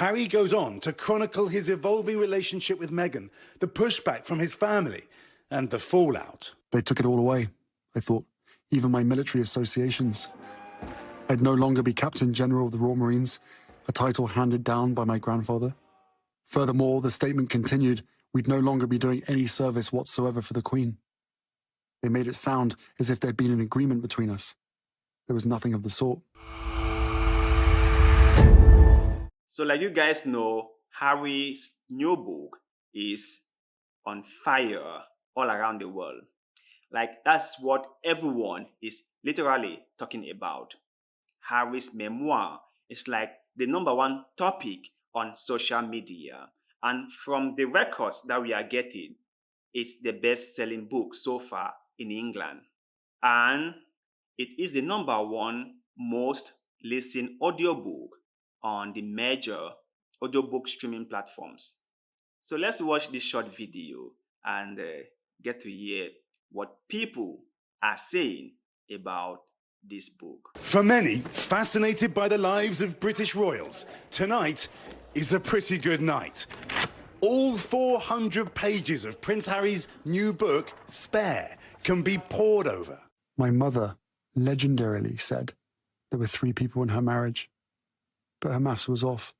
Harry goes on to chronicle his evolving relationship with Meghan, the pushback from his family, and the fallout. They took it all away, I thought, even my military associations. I'd no longer be Captain General of the Royal Marines, a title handed down by my grandfather. Furthermore, the statement continued, we'd no longer be doing any service whatsoever for the Queen. They made it sound as if there'd been an agreement between us. There was nothing of the sort. So like you guys know, Harry's new book is on fire all around the world. Like that's what everyone is literally talking about. Harry's memoir is like the #1 topic on social media. And from the records that we are getting, it's the best-selling book so far in England. And it is the #1 most listened audiobook on the major audiobook streaming platforms. So let's watch this short video and get to hear what people are saying about this book. For many, fascinated by the lives of British royals, tonight is a pretty good night. All 400 pages of Prince Harry's new book, Spare, can be pored over. My mother legendarily said there were 3 people in her marriage, but her maths was off.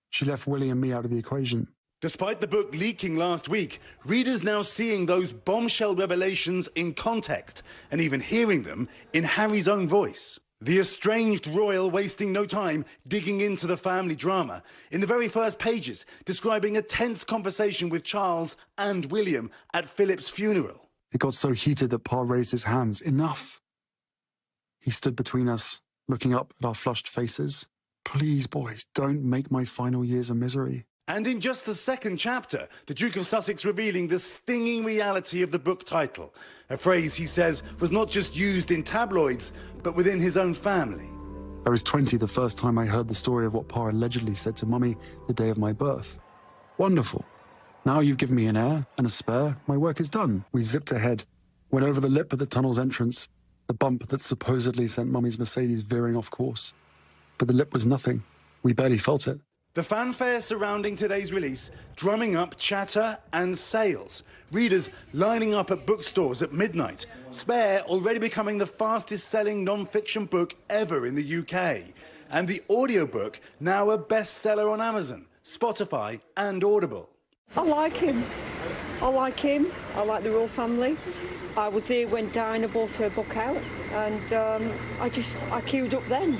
She left Willie and me out of the equation. Despite the book leaking last week, readers now seeing those bombshell revelations in context and even hearing them in Harry's own voice. The estranged royal wasting no time digging into the family drama, in the very first pages describing a tense conversation with Charles and William at Philip's funeral. It got so heated that Pa raised his hands. Enough! He stood between us, looking up at our flushed faces. Please, boys, don't make my final years a misery. And in just the second chapter, the Duke of Sussex revealing the stinging reality of the book title, a phrase he says was not just used in tabloids, but within his own family. I was 20 the first time I heard the story of what Pa allegedly said to Mummy the day of my birth. Wonderful. Now you've given me an heir and a spare, my work is done. We zipped ahead, went over the lip at the tunnel's entrance, the bump that supposedly sent Mummy's Mercedes veering off course. But the lip was nothing. We barely felt it. The fanfare surrounding today's release, drumming up chatter and sales. Readers lining up at bookstores at midnight. Spare already becoming the fastest-selling non-fiction book ever in the UK. And the audiobook now a bestseller on Amazon, Spotify and Audible. I like him. I like him. I like the royal family. I was here when Diana bought her book out, and I queued up then.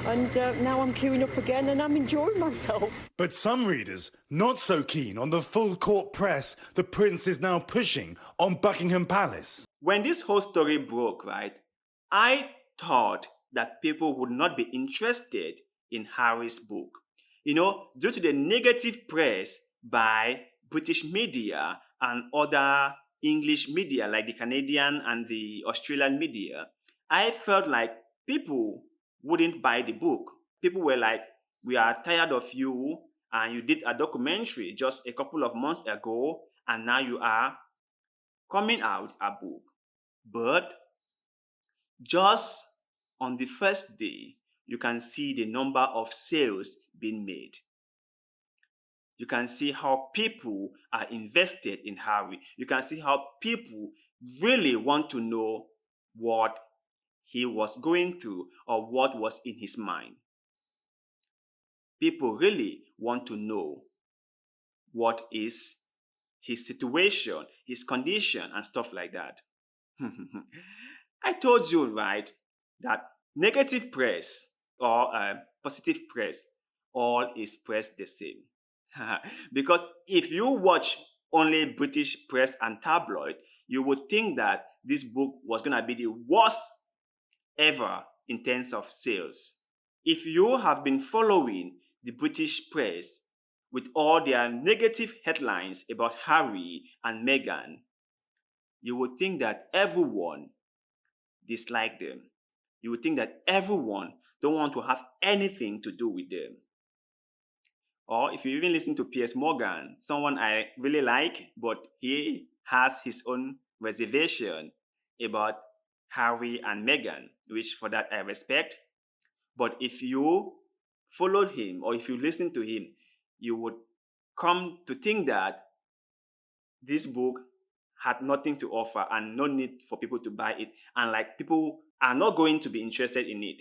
And now I'm queuing up again, and I'm enjoying myself. But some readers not so keen on the full court press the prince is now pushing on Buckingham Palace. When this whole story broke, right, I thought that people would not be interested in Harry's book. You know, due to the negative press by British media and other English media like the Canadian and the Australian media, I felt like people wouldn't buy the book. People were like, we are tired of you, and you did a documentary just a couple of months ago, and now you are coming out a book. But just on the first day, you can see the number of sales being made. You can see how people are invested in Harry. You can see how people really want to know what he was going through or what was in his mind. People really want to know what is his situation, his condition, and stuff like that. I told you, right, that negative press or positive press, all is press the same. Because if you watch only British press and tabloid, you would think that this book was going to be the worst ever in terms of sales. If you have been following the British press with all their negative headlines about Harry and Meghan, you would think that everyone disliked them. You would think that everyone don't want to have anything to do with them. Or if you even listen to Piers Morgan, someone I really like, but he has his own reservation about Harry and Meghan, which for that I respect. But if you followed him or if you listen to him, you would come to think that this book had nothing to offer and no need for people to buy it, and like people are not going to be interested in it.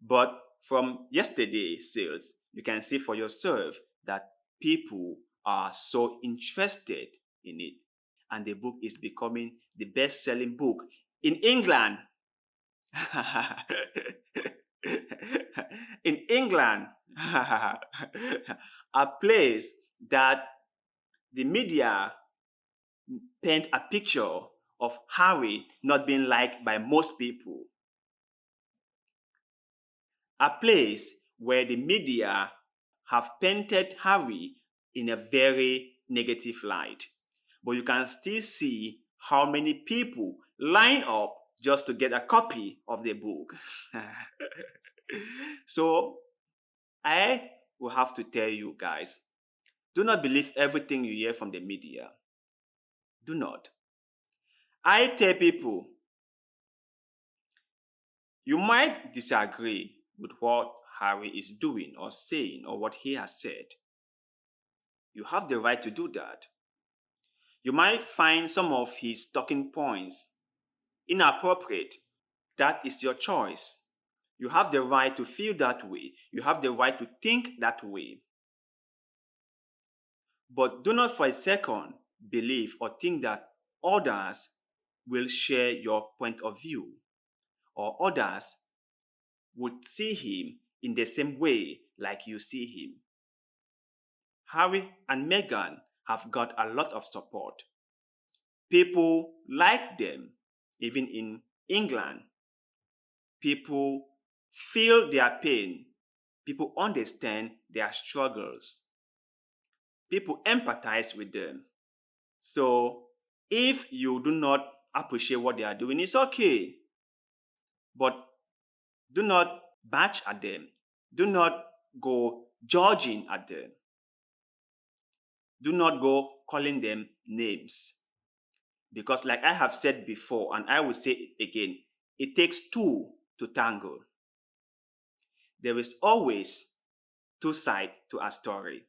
But from yesterday's sales, you can see for yourself that people are so interested in it, and the book is becoming the best-selling book in England. In England, a place that the media paint a picture of Harry not being liked by most people. A place where the media have painted Harry in a very negative light. But you can still see how many people line up just to get a copy of the book. So I will have to tell you guys, do not believe everything you hear from the media. Do not. I tell people, you might disagree with what Harry is doing or saying or what he has said. You have the right to do that. You might find some of his talking points inappropriate. That is your choice. You have the right to feel that way. You have the right to think that way. But do not for a second believe or think that others will share your point of view or others would see him in the same way like you see him. Harry and Meghan have got a lot of support. People like them, even in England. People feel their pain. People understand their struggles. People empathize with them. So if you do not appreciate what they are doing, it's okay. But do not bash at them. Do not go judging at them. Do not go calling them names. Because like I have said before, and I will say it again, it takes two to tango. There is always two sides to a story.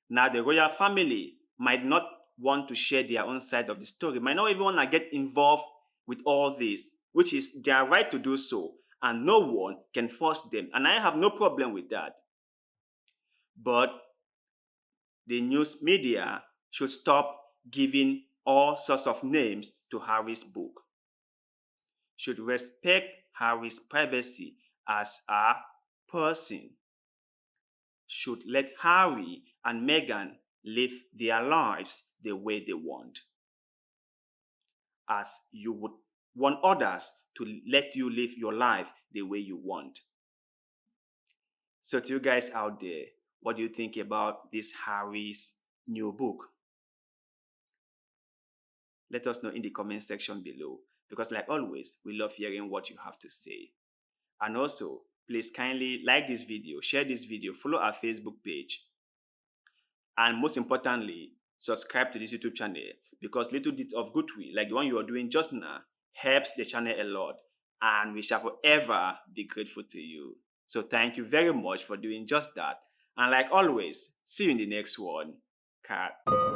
Now, the royal family might not want to share their own side of the story, might not even want to get involved with all this, which is their right to do so, and no one can force them. And I have no problem with that. But the news media should stop giving all sorts of names to Harry's book. Should respect Harry's privacy as a person. Should let Harry and Meghan live their lives the way they want. As you would want others to let you live your life the way you want. So to you guys out there, what do you think about this Harry's new book? Let us know in the comment section below, because like always, we love hearing what you have to say. And also, please kindly like this video, share this video, follow our Facebook page, and most importantly, subscribe to this YouTube channel, because little bits of goodwill, like the one you are doing just now, helps the channel a lot, and we shall forever be grateful to you. So thank you very much for doing just that. And like always, see you in the next one. Cut.